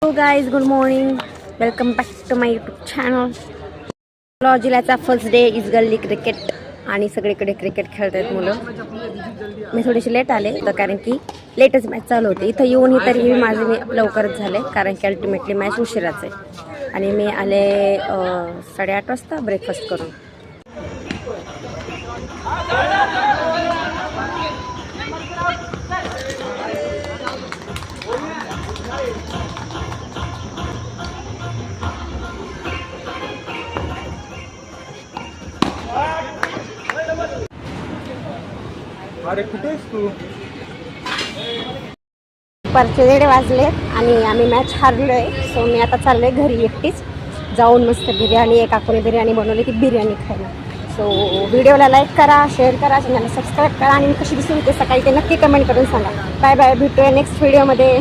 Hello guys, good morning. Welcome back to my YouTube channel. लॉजिलाचा first day is गल्ली cricket आणि सगळीकडे cricket खेळत आहेत मुलं. मी थोडीशी लेट आले तर कारण की लेटच मॅच चालू होती. इथं येऊन तरीही माझे मी लवकरच झाले कारण की अल्टिमेटली मॅच उशिराच आहे. आणि मी आले 8:30 वाजता ब्रेकफास्ट करून. अरे कुठे आहेस तू? परचे 1:30 वाजले आणि आम्ही मॅच हारलोय. सो मी आता चाललोय घरी एकटीच जाऊन मस्त बिर्याणी, एक काकूने बिर्याणी बनवली ती बिर्याणी खायला. सो व्हिडिओला लाईक करा, शेअर करा, चॅनलला सबस्क्राईब करा आणि मी कशी दिसून ते सकाळी ते नक्की कमेंट करून सांगा. बाय बाय, भेटूया नेक्स्ट व्हिडिओमध्ये.